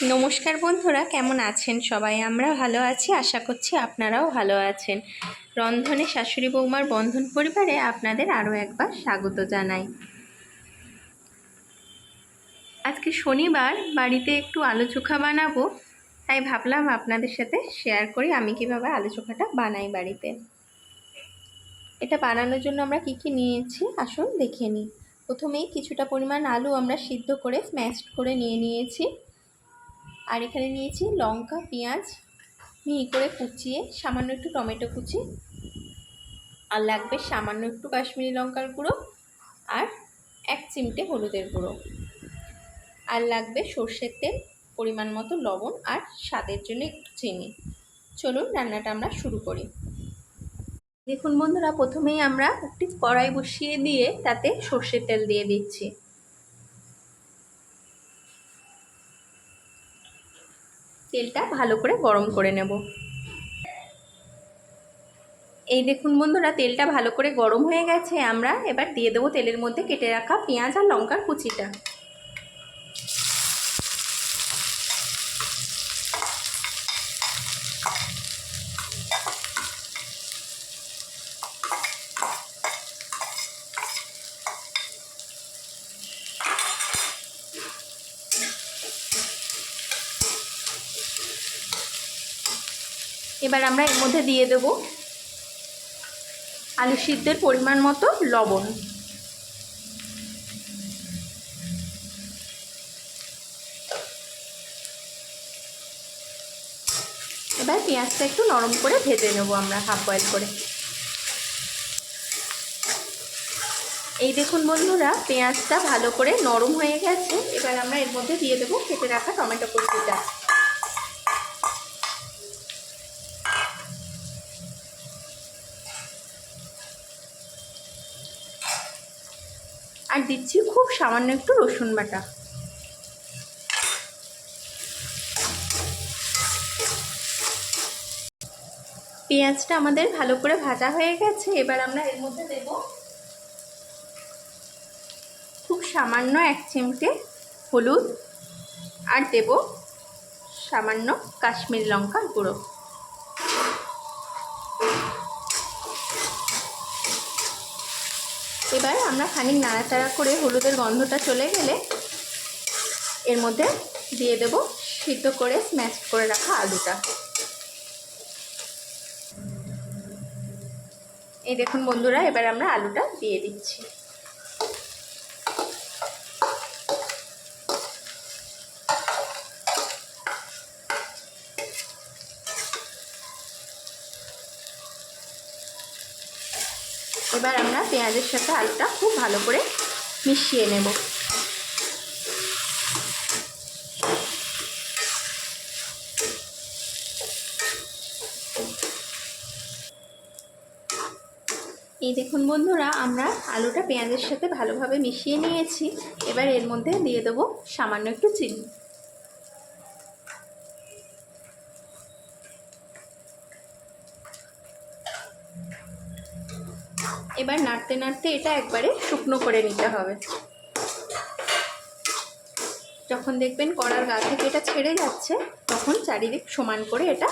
নমস্কার বন্ধুরা, কেমন আছেন সবাই? আমরা ভালো আছি, আশা করছি আপনারাও ভালো আছেন। রন্ধনে শাশুড়ি বৌমার বন্ধন পরিবারে আপনাদের আরও একবার স্বাগত জানাই। আজকে শনিবার, বাড়িতে একটু আলু চোখা বানাবো, তাই ভাবলাম আপনাদের সাথে শেয়ার করি আমি কিভাবে আলু চোখাটা বানাই বাড়িতে। এটা বানানোর জন্য আমরা কি কি নিয়েছি আসুন দেখে নিই। প্রথমেই কিছুটা পরিমাণ আলু আমরা সিদ্ধ করে স্ম্যাশড করে নিয়েছি। আর এখানে নিয়েছি লঙ্কা, পেঁয়াজ মিহি করে কুচিয়ে, সামান্য একটু টমেটো কুচি, আর লাগবে সামান্য একটু কাশ্মীরি লঙ্কার গুঁড়ো আর 1 চিমটে হলুদের গুঁড়ো, আর লাগবে সর্ষের তেল, পরিমাণ মতো লবণ আর স্বাদের জন্য একটু চিনি। চলুন রান্নাটা আমরা শুরু করি। দেখুন বন্ধুরা, প্রথমেই আমরা একটি কড়াই বসিয়ে দিয়ে তাতে সর্ষের তেল দিয়ে দিচ্ছি। তেলটা ভালো করে গরম করে নেব। এই দেখুন বন্ধুরা, তেলটা ভালো করে গরম হয়ে গেছে। আমরা এবার দিয়ে দেবো তেলের মধ্যে কেটে রাখা পেঁয়াজ আর লঙ্কার কুচিটা। এবার আমরা এর মধ্যে দিয়ে দেব আলু সিদ্ধের পরিমাণ মতো লবণ। এবার পেঁয়াজটা একটু নরম করে ভেজে নেব আমরা হাফ বয়েল করে। এই দেখুন বন্ধুরা, পেঁয়াজটা ভালো করে নরম হয়ে গেছে। এবার আমরা এর মধ্যে দিয়ে দেবো কেটে রাখা টমেটো কুচিটা। আর দিচ্ছি খুব সামান্য একটু রসুন বাটা। পেঁয়াজটা আমাদের ভালো করে ভাজা হয়ে গেছে। এবার আমরা এর মধ্যে দেব খুব সামান্য 1 চিমটে হলুদ আর দেব সামান্য কাশ্মীরি লঙ্কার গুঁড়ো। এবার আমরা খানিক নাড়াচাড়া করে হলুদের গন্ধটা চলে গেলে এর মধ্যে দিয়ে দেব সিদ্ধ করে স্ম্যাশ করে রাখা আলুটা। এই দেখুন বন্ধুরা, এবার আমরা আলুটা দিয়ে দিচ্ছি। এবার আমরা পেঁয়াজের সাথে আলুটা খুব ভালো করে মিশিয়ে নেব। এই দেখুন বন্ধুরা, আমরা আলুটা পেঁয়াজের সাথে ভালোভাবে মিশিয়ে নিয়েছি। এবার এর মধ্যে দিয়ে দেবো সামান্য একটু চিনি। এবার নাড়তে নাড়তে এটা একবারে শুকনো করে নিতে হবে। যখন দেখবেন কড়ার গা থেকে এটা ছেড়ে যাচ্ছে, তখন চারিদিক সমান করে এটা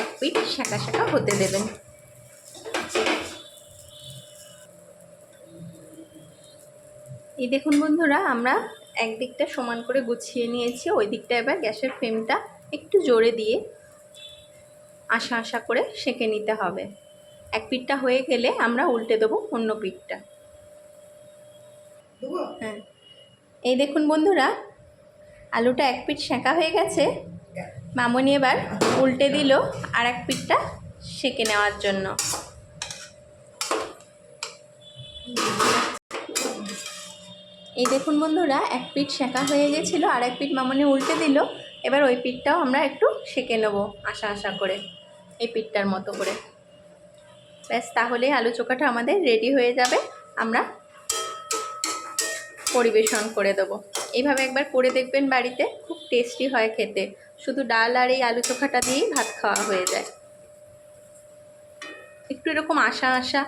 এক পিঠ সেঁকা সেঁকা হতে দেবেন। এই দেখুন বন্ধুরা, আমরা একদিকটা সমান করে গুছিয়ে নিয়েছি। ওই দিকটা এবার গ্যাসের ফ্লেমটা একটু জোরে দিয়ে আশা আশা করে সেঁকে নিতে হবে। এক পিঠটা হয়ে গেলে আমরা উল্টে দেবো অন্য পিঠটা। হ্যাঁ, এই দেখুন বন্ধুরা, আলুটা এক পিঠ সেঁকা হয়ে গেছে। মামনি এবার উল্টে দিল আর এক পিঠটা সেঁকে নেওয়ার জন্য। এই দেখুন বন্ধুরা, এক পিঠ সেঁকা হয়ে গেছিলো, আর এক পিঠ মামনি উল্টে দিল। এবার ওই পিঠটাও আমরা একটু সেঁকে নেব আশা আশা করে, এই পিঠটার মতো করে। ব্যাস, তাহলে আলু চোখাটা আমাদের রেডি হয়ে যাবে। আমরা পরিবেশন করে দেবো। এইভাবে একবার করে দেখবেন বাড়িতে, খুব টেস্টি হয় খেতে। শুধু ডাল আর এই আলু চোখাটা দিয়েই ভাত খাওয়া হয়ে যায়। একটু এরকম আশা আশা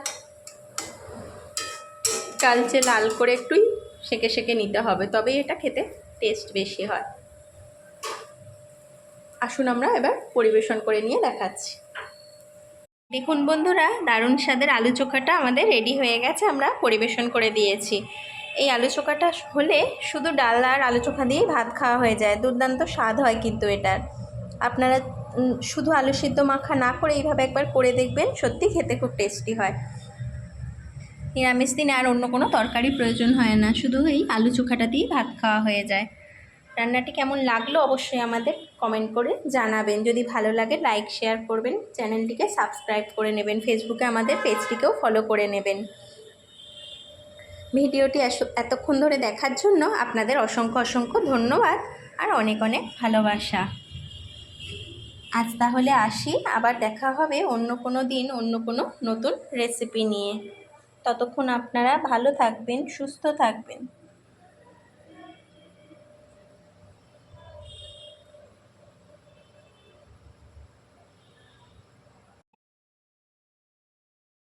কালচে লাল করে একটুই সেঁকে সেঁকে নিতে হবে, তবেই এটা খেতে টেস্ট বেশি হয়। আসুন আমরা এবার পরিবেশন করে নিয়ে দেখাচ্ছি। দেখুন বন্ধুরা, দারুণ স্বাদের আলু চোখাটা আমাদের রেডি হয়ে গেছে, আমরা পরিবেশন করে দিয়েছি। এই আলু চোখাটা হলে শুধু ডাল আর আলু চোখা দিয়েই ভাত খাওয়া হয়ে যায়, দুর্দান্ত স্বাদ হয় কিন্তু এটার। আপনারা শুধু আলু সিদ্ধ মাখা না করে এইভাবে একবার করে দেখবেন, সত্যি খেতে খুব টেস্টি হয়। নিরামিষ দিনে আর অন্য কোনো তরকারি প্রয়োজন হয় না, শুধু এই আলু চোখাটা দিয়ে ভাত খাওয়া হয়ে যায়। রান্নাটি কেমন লাগলো অবশ্যই আমাদের কমেন্ট করে জানাবেন। যদি ভালো লাগে লাইক শেয়ার করবেন, চ্যানেলটিকে সাবস্ক্রাইব করে নেবেন, ফেসবুকে আমাদের পেজটিকেও ফলো করে নেবেন। ভিডিওটি এতক্ষণ ধরে দেখার জন্য আপনাদের অসংখ্য অসংখ্য ধন্যবাদ আর অনেক অনেক ভালোবাসা। আজ তাহলে আসি, আবার দেখা হবে অন্য কোনো দিন অন্য কোনো নতুন রেসিপি নিয়ে। ততক্ষণ আপনারা ভালো থাকবেন, সুস্থ থাকবেন।